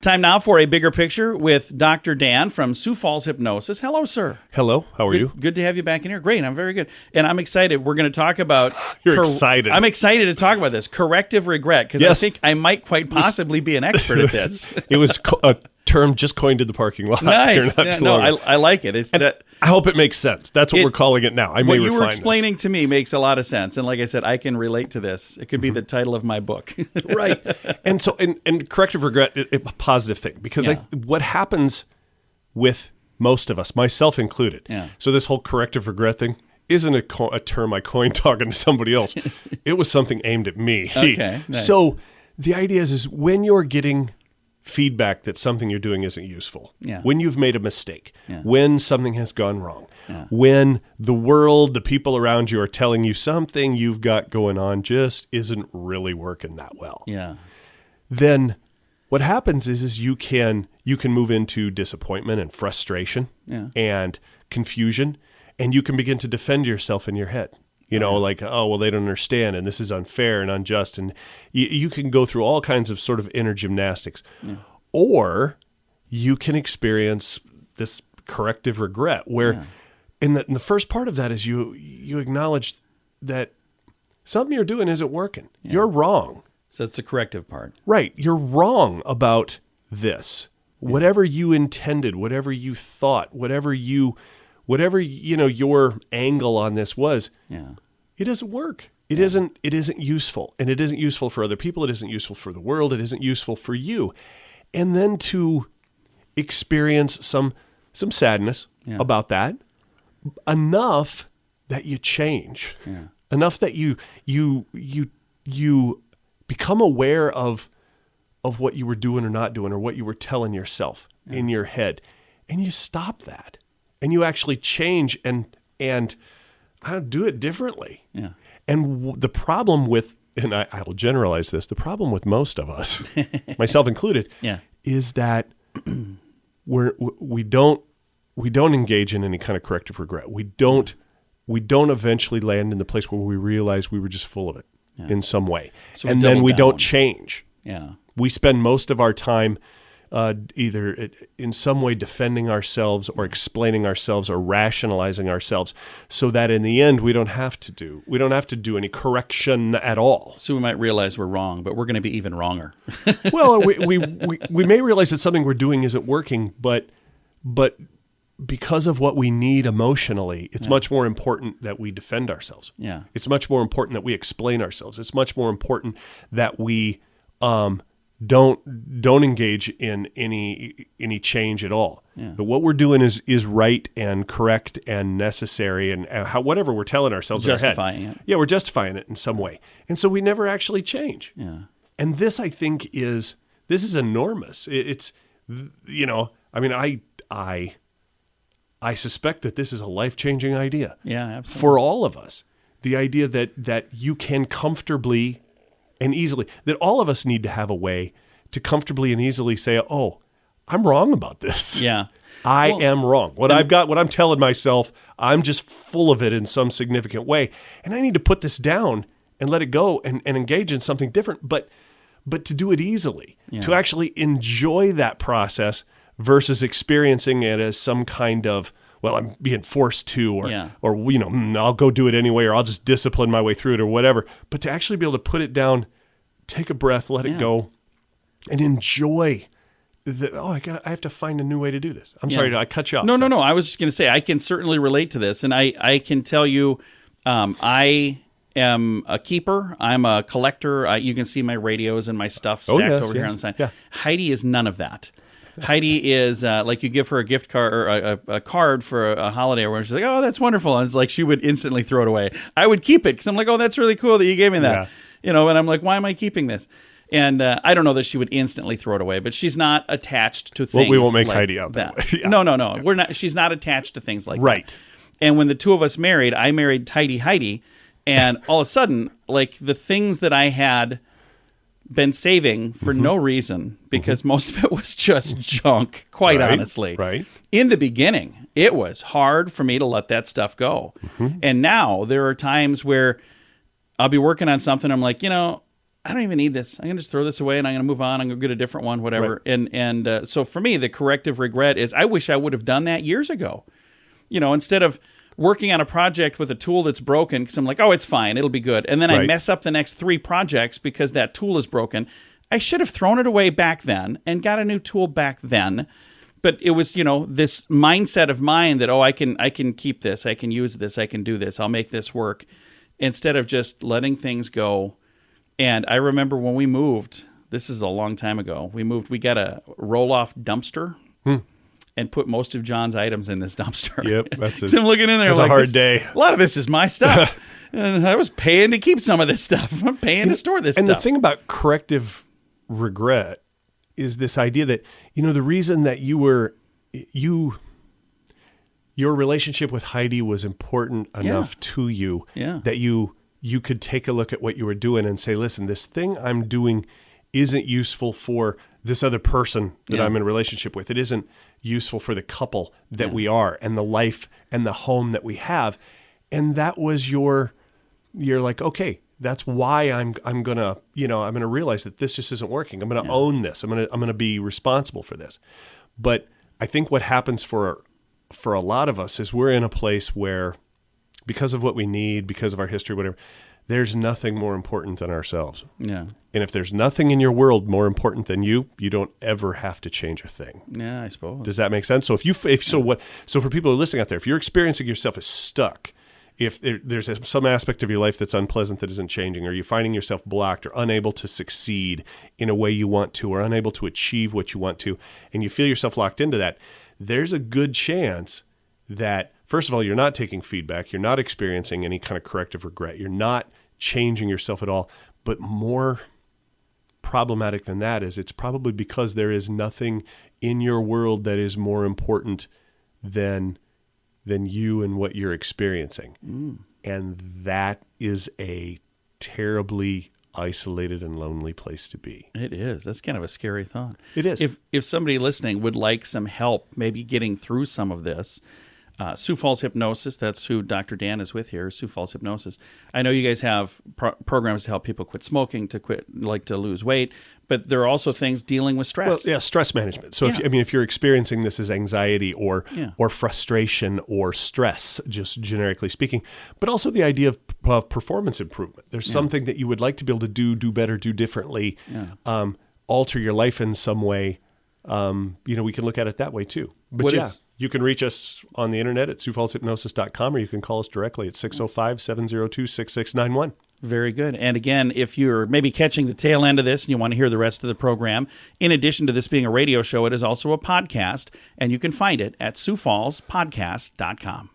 Time now for a bigger picture with Dr. Dan from Sioux Falls Hypnosis. Hello, sir. Hello. How are you? Good to have you back in here. Great. I'm very good. And I'm excited. We're going to talk about... You're excited. I'm excited to talk about this. Corrective regret, because Yes. I think I might quite possibly be an expert at this. It was a term just coined in the parking lot. Nice. Here not too long ago. I like it. It's that... I hope it makes sense. That's what we're calling it now. I may What you refine were explaining to me makes a lot of sense. And like I said, I can relate to this. It could be the title of my book. this. Right. And so, and corrective regret, a positive thing, because Yeah. what happens with most of us, myself included. Yeah. So this whole corrective regret thing isn't a term I coined talking to somebody else. It was something aimed at me. Okay, nice. So the idea is when you're getting feedback that something you're doing isn't useful, Yeah. when you've made a mistake, Yeah. when something has gone wrong, Yeah. when the world, the people around you are telling you something you've got going on just isn't really working that well, Yeah. then what happens is you can move into disappointment and frustration Yeah. and confusion, and you can begin to defend yourself in your head. You know, like, oh, well, they don't understand, and this is unfair and unjust. And you can go through all kinds of sort of inner gymnastics. Yeah. Or you can experience this corrective regret where in the first part of that is you acknowledge that something you're doing isn't working. Yeah. You're wrong. So it's the corrective part. Right. You're wrong about this. Yeah. Whatever you intended, whatever you thought, whatever your angle on this was, it doesn't work. It isn't useful, and it isn't useful for other people. It isn't useful for the world. It isn't useful for you. And then to experience some sadness about that, enough that you change, enough that you become aware of what you were doing or not doing, or what you were telling yourself in your head, and you stop that. And you actually change and do it differently. Yeah. And the problem with, and I will generalize this, the problem with most of us, myself included, is that we don't engage in any kind of corrective regret. We don't eventually land in the place where we realize we were just full of it in some way, so and then we don't change. Yeah. We spend most of our time either in some way defending ourselves or explaining ourselves or rationalizing ourselves, so that in the end we don't have to do any correction at all. So we might realize we're wrong, but we're going to be even wronger. Well, we may realize that something we're doing isn't working, but because of what we need emotionally, it's much more important that we defend ourselves. Yeah. It's much more important that we explain ourselves. It's much more important that we don't engage in any change at all. Yeah. But what we're doing is right and correct and necessary, and whatever we're telling ourselves justifying in our head. Yeah, we're justifying it in some way, and so we never actually change. Yeah. And this, I think, is enormous. It's I mean, I suspect that this is a life-changing idea. Yeah, absolutely. For all of us, the idea that you can comfortably and easily, that all of us need to have a way to comfortably and easily say, oh, I'm wrong about this. Yeah. I am wrong. What I'm telling myself, I'm just full of it in some significant way. And I need to put this down and let it go and engage in something different, but to do it easily, to actually enjoy that process versus experiencing it as some kind of, well, I'm being forced to, or I'll go do it anyway, or I'll just discipline my way through it, or whatever. But to actually be able to put it down, take a breath, let it go, and enjoy. I have to find a new way to do this. I'm sorry, I cut you off. No. I was just going to say I can certainly relate to this, and I can tell you, I am a keeper. I'm a collector. You can see my radios and my stuff stacked over here on the side. Yeah. Heidi is none of that. Heidi is like, you give her a gift card or a card for a holiday, where she's like, oh, that's wonderful. And it's like she would instantly throw it away. I would keep it because I'm like, oh, that's really cool that you gave me that. Yeah. And I'm like, why am I keeping this? And I don't know that she would instantly throw it away, but she's not attached to things. Well, we won't make like Heidi out that way. Yeah. No. We're not. She's not attached to things like that. Right. And when the two of us married, I married Tidy Heidi, and all of a sudden, like, the things that I had been saving for no reason, because most of it was just junk, quite honestly. Right. In the beginning, it was hard for me to let that stuff go. And now there are times where I'll be working on something, I'm like, I don't even need this. I'm going to just throw this away and I'm going to move on. I'm going to get a different one, whatever. Right. And so for me, the corrective regret is I wish I would have done that years ago. Instead of working on a project with a tool that's broken, because I'm like, oh, it's fine, it'll be good. And then I mess up the next 3 projects because that tool is broken. I should have thrown it away back then and got a new tool back then. But it was, this mindset of mine that, I can keep this, I can use this, I can do this, I'll make this work, instead of just letting things go. And I remember when we moved, this is a long time ago, we got a roll-off dumpster and put most of John's items in this dumpster. Yep. So I'm looking in there, that's like, a hard day. A lot of this is my stuff. And I was paying to keep some of this stuff. I'm paying to store this stuff. And the thing about corrective regret is this idea that, the reason that your relationship with Heidi was important enough to you that you could take a look at what you were doing and say, listen, this thing I'm doing isn't useful for this other person that I'm in a relationship with. It isn't useful for the couple that we are and the life and the home that we have. And that was you're like, okay, that's why I'm gonna realize that this just isn't working. I'm gonna own this. I'm gonna be responsible for this. But I think what happens for a lot of us is we're in a place where, because of what we need, because of our history, whatever, there's nothing more important than ourselves. Yeah. And if there's nothing in your world more important than you don't ever have to change a thing. Yeah, I suppose. Does that make sense? So so for people who are listening out there, if you're experiencing yourself as stuck, if there's some aspect of your life that's unpleasant that isn't changing, or you're finding yourself blocked or unable to succeed in a way you want to, or unable to achieve what you want to, and you feel yourself locked into that, there's a good chance that, first of all, you're not taking feedback, you're not experiencing any kind of corrective regret, you're not changing yourself at all. But more problematic than that is it's probably because there is nothing in your world that is more important than you and what you're experiencing. And that is a terribly isolated and lonely place to be. It is. That's kind of a scary thought. It is. If somebody listening would like some help maybe getting through some of this, Sioux Falls Hypnosis, that's who Dr. Dan is with here, Sioux Falls Hypnosis. I know you guys have programs to help people quit smoking, to lose weight, but there are also things dealing with stress. Well, stress management. So if you're experiencing this as anxiety or frustration or stress, just generically speaking, but also the idea of performance improvement. There's something that you would like to be able to do better, do differently, alter your life in some way. We can look at it that way too. But you can reach us on the internet at SiouxFallsHypnosis.com, or you can call us directly at 605-702-6691. Very good. And again, if you're maybe catching the tail end of this and you want to hear the rest of the program, in addition to this being a radio show, it is also a podcast, and you can find it at SiouxFallsPodcast.com.